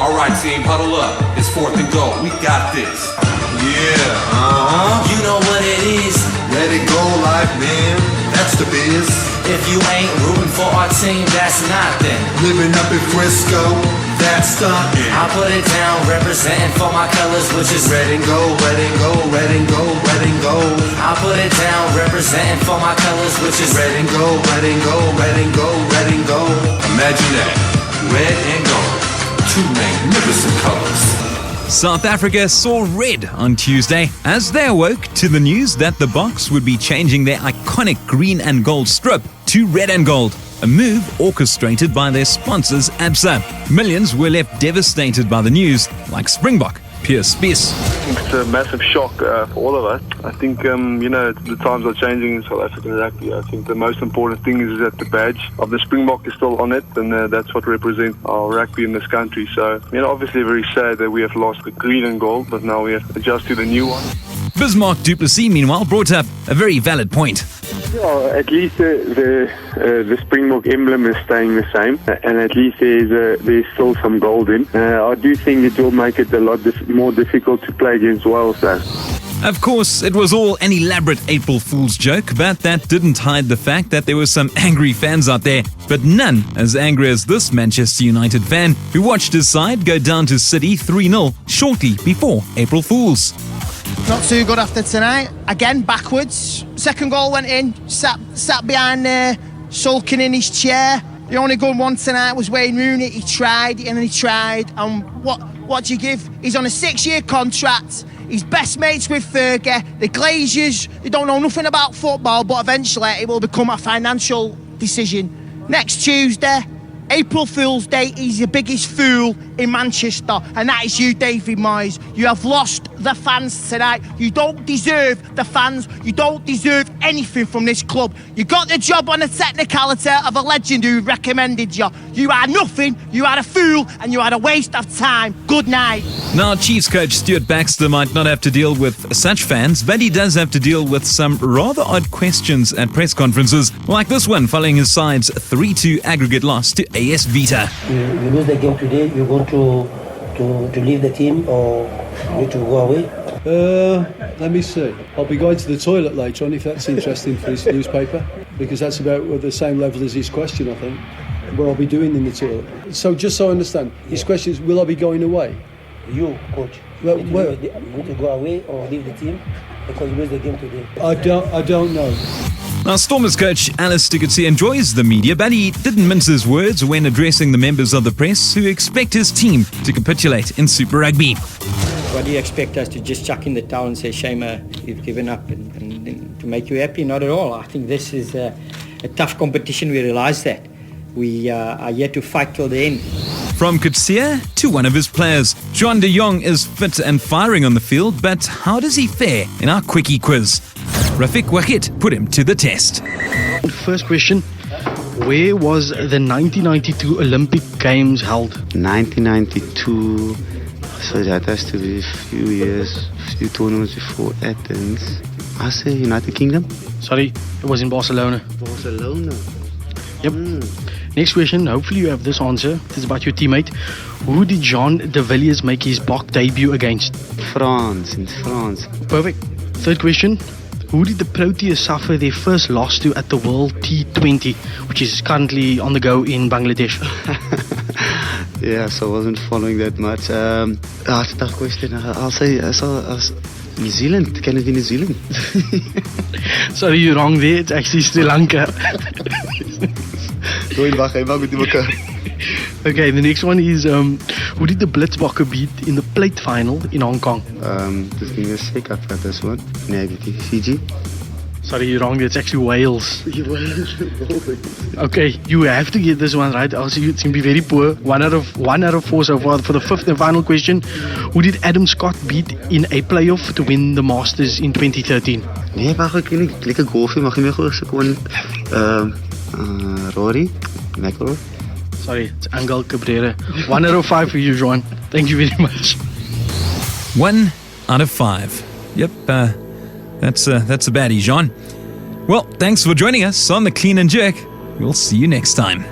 All right, team, huddle up. It's 4th and goal. We got this. Yeah, You know what it is. Let it go, life, man. That's the biz. If you ain't rooting for our team, that's nothing. Living up in Frisco, that's stunting. I put it down, representing for my colors, which is Red and gold, red and gold, red and gold, red and gold. I put it down, representing for my colors, which is Red and gold, red and gold, red and gold, red and gold. imagine that. Red and gold. Two magnificent colors. South Africa saw red on Tuesday as they awoke to the news that the Boks would be changing their iconic green and gold strip to red and gold, a move orchestrated by their sponsors ABSA. Millions were left devastated by the news, like Springbok Pierce Spies. It's a massive shock for all of us. I think, the times are changing in South African rugby. I think the most important thing is that the badge of the Springbok is still on it, and that's what represents our rugby in this country. So, obviously very sad that we have lost the green and gold, but now we have to adjust to the new one. Bismarck du Plessis, meanwhile, brought up a very valid point. Yeah, at least the Springbok emblem is staying the same, and at least there's still some gold in. I do think it will make it a lot more difficult to play against Wales, though. Of course, it was all an elaborate April Fool's joke, but that didn't hide the fact that there were some angry fans out there, but none as angry as this Manchester United fan who watched his side go down to City 3-0 shortly before April Fool's. Not too good after tonight. Again, backwards. Second goal went in, sat behind there, sulking in his chair. The only good one tonight was Wayne Rooney. He tried, and what do you give? He's on a 6-year contract. He's best mates with Fergie. The Glazers, they don't know nothing about football, but eventually it will become a financial decision. Next Tuesday, April Fool's Day, he's the biggest fool in Manchester, and that is you, David Moyes. You have lost the fans tonight. You don't deserve the fans. You don't deserve anything from this club. You got the job on a technicality of a legend who recommended you. You are nothing, you are a fool, and you are a waste of time. Good night. Now, Chiefs coach Stuart Baxter might not have to deal with such fans, but he does have to deal with some rather odd questions at press conferences, like this one following his side's 3-2 aggregate loss to AS Vita. You lose the game today, you're going to leave the team or need to go away? Let me see. I'll be going to the toilet later on if that's interesting for this newspaper, because that's about the same level as his question, I think, what I'll be doing in the toilet. So just so I understand, his question is, will I be going away? You, coach, Well, you need to go away or leave the team because you lose the game today. I don't know. Now, Stormers coach Alice Dickerty enjoys the media, but he didn't mince his words when addressing the members of the press who expect his team to capitulate in Super Rugby. What do you expect us to just chuck in the towel and say, Shame, you've given up and to make you happy? Not at all. I think this is a tough competition. We realise that. We are yet to fight till the end. From Coetzee to one of his players, John de Jong is fit and firing on the field, but how does he fare in our quickie quiz? Rafiq Wahid put him to the test. First question, where was the 1992 Olympic Games held? 1992, so that has to be a few tournaments before Athens. I say United Kingdom. Sorry, it was in Barcelona. Barcelona. Yep. Next question, hopefully you have this answer. This is about your teammate. Who did Jean de Villiers make his Bok debut against? France, in France. Perfect. Third question, who did the Proteas suffer their first loss to at the World T20, which is currently on the go in Bangladesh? Yeah, so I wasn't following that much. That's a tough question. I'll say New Zealand. Can it be New Zealand? Sorry, you're wrong there. It's actually Sri Lanka. Okay, the next one is who did the Blitzbokke beat in the plate final in Hong Kong? Just give me a sec, I've got this one. Negative Fiji. Sorry, you're wrong. It's actually Wales. Okay, you have to get this one right. Also, it's going to be very poor. One out of four so far. For the fifth and final question, who did Adam Scott beat in a playoff to win the Masters in 2013? Nee, maar ik kan niet lekker golfen. Mag je me gewoon Rory McIlroy. Sorry, it's Angel Cabrera. 1 out of 5 for you, Joan. Thank you very much. 1 out of 5. Yep, that's a baddie, Jean. Well, thanks for joining us on the Clean and Jerk. We'll see you next time.